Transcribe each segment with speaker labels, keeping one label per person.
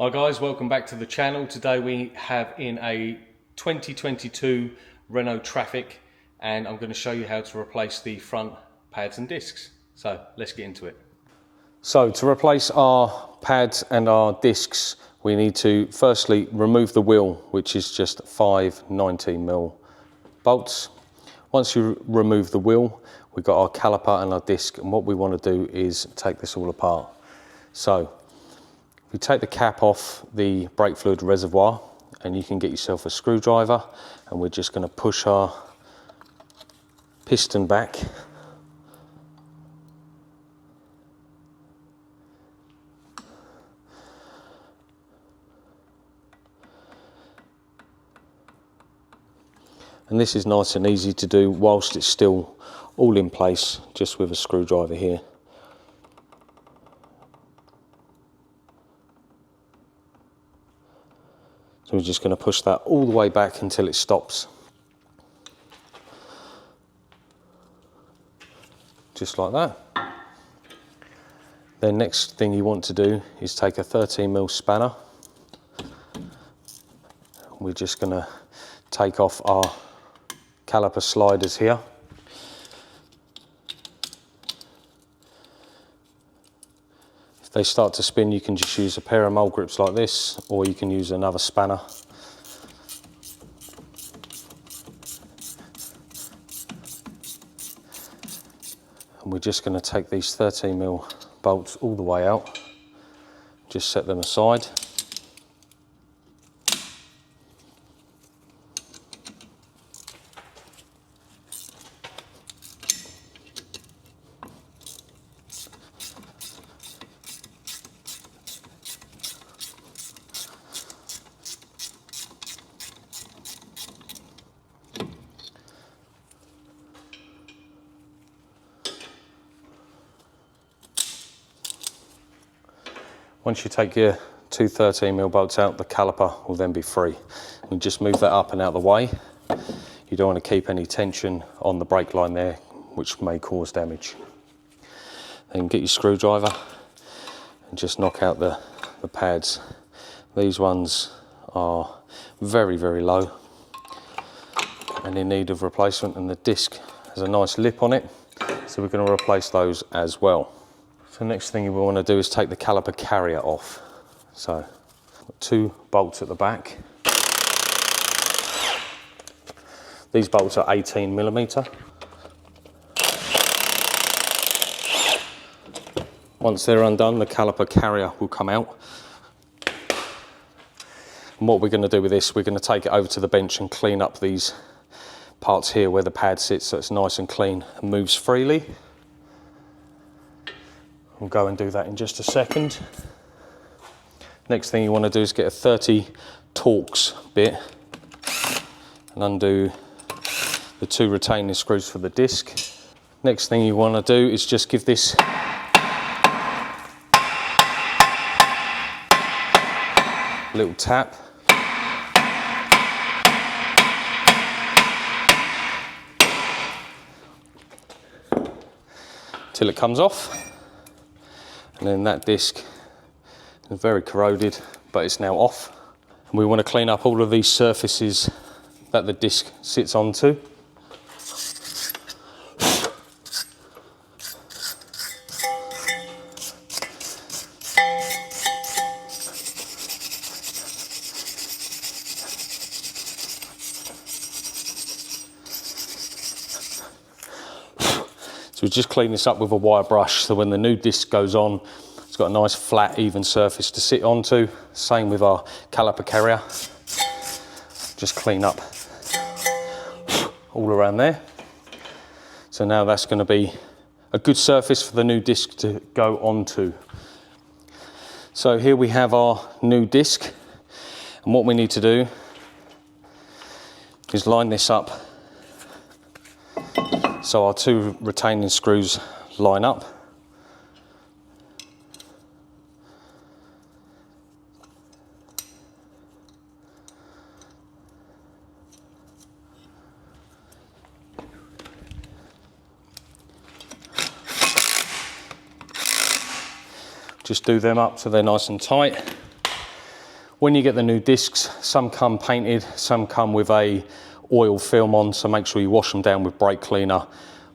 Speaker 1: Hi guys, welcome back to the channel. Today we have in a 2022 Renault Trafic, and I'm going to show you how to replace the front pads and discs. So let's get into it. So to replace our pads and our discs, we need to firstly remove the wheel, which is just 5 19mm bolts. Once you remove the wheel, we've got our caliper and our disc, and what we want to do is take this all apart. So we take the cap off the brake fluid reservoir, and you can get yourself a screwdriver, and we're just going to push our piston back. And this is nice and easy to do whilst it's still all in place, just with a screwdriver here. So we're just going to push that all the way back until it stops. Just like that. Then next thing you want to do is take a 13mm spanner. We're just going to take off our caliper sliders here. If they start to spin, you can just use a pair of mole grips like this, or you can use another spanner. And we're just going to take these 13mm bolts all the way out, just set them aside. Once you take your two 13mm bolts out, the caliper will then be free. You just move that up and out of the way. You don't want to keep any tension on the brake line there, which may cause damage. Then get your screwdriver and just knock out the pads. These ones are very, very low and in need of replacement, and the disc has a nice lip on it, so we're going to replace those as well. So the next thing you will want to do is take the caliper carrier off. So 2 bolts at the back. These bolts are 18mm. Once they're undone, the caliper carrier will come out. And what we're going to do with this, we're going to take it over to the bench and clean up these parts here where the pad sits, so it's nice and clean and moves freely. We'll go and do that in just a second. Next thing you want to do is get a 30 Torx bit and undo the 2 retaining screws for the disc. Next thing you want to do is just give this a little tap. Till it comes off. And then that disc is very corroded, but it's now off. And we want to clean up all of these surfaces that the disc sits onto. So we just clean this up with a wire brush, so when the new disc goes on, it's got a nice flat, even surface to sit onto. Same with our caliper carrier. Just clean up all around there. So now that's going to be a good surface for the new disc to go onto. So here we have our new disc, and what we need to do is line this up so our 2 retaining screws line up. Just do them up so they're nice and tight. When you get the new discs, some come painted, some come with a oil film on, so make sure you wash them down with brake cleaner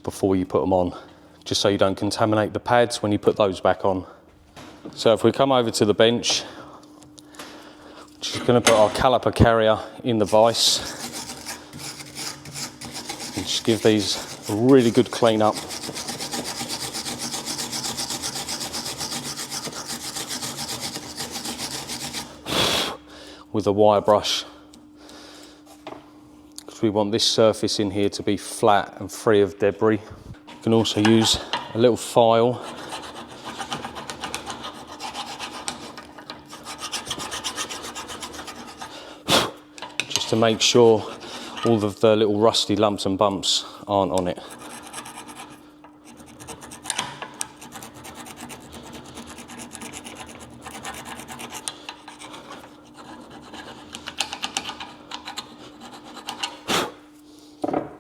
Speaker 1: before you put them on, just so you don't contaminate the pads when you put those back on. So if we come over to the bench, just going to put our caliper carrier in the vise and just give these a really good clean up. With a wire brush, because we want this surface in here to be flat and free of debris. You can also use a little file just to make sure all of the little rusty lumps and bumps aren't on it.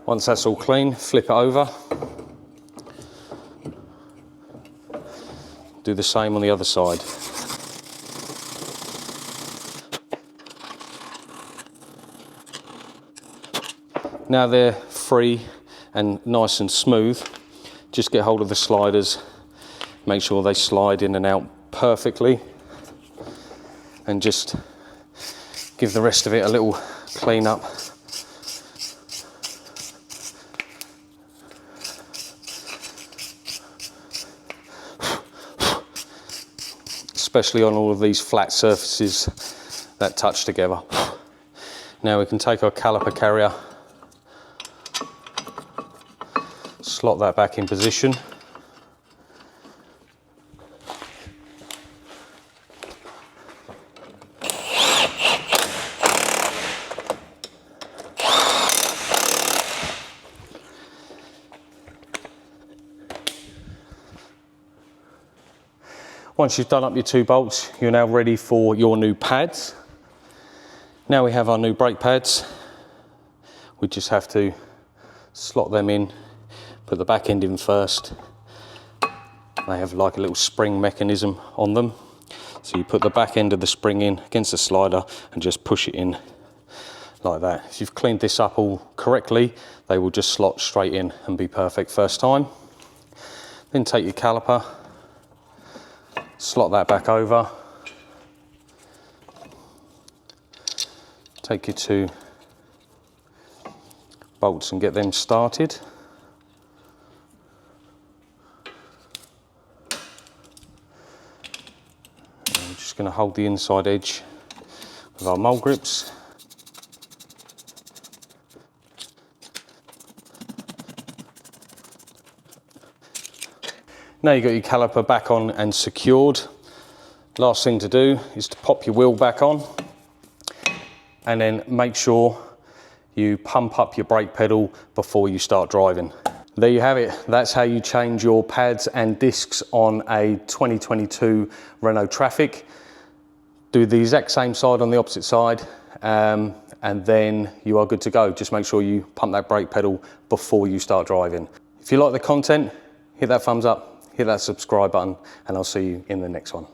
Speaker 1: Once that's all clean, flip it over. Do the same on the other side. Now they're free and nice and smooth, just get hold of the sliders, make sure they slide in and out perfectly, and just give the rest of it a little clean up. Especially on all of these flat surfaces that touch together. Now we can take our caliper carrier, slot that back in position. Once you've done up your 2 bolts, you're now ready for your new pads. Now we have our new brake pads. We just have to slot them in, put the back end in first. They have like a little spring mechanism on them. So you put the back end of the spring in against the slider and just push it in like that. If you've cleaned this up all correctly, they will just slot straight in and be perfect first time. Then take your caliper, slot that back over, take your 2 bolts and get them started. I'm just going to hold the inside edge with our mole grips. Now you've got your caliper back on and secured. Last thing to do is to pop your wheel back on and then make sure you pump up your brake pedal before you start driving. There you have it. That's how you change your pads and discs on a 2022 Renault Trafic. Do the exact same side on the opposite side, and then you are good to go. Just make sure you pump that brake pedal before you start driving. If you like the content, hit that thumbs up, hit that subscribe button, and I'll see you in the next one.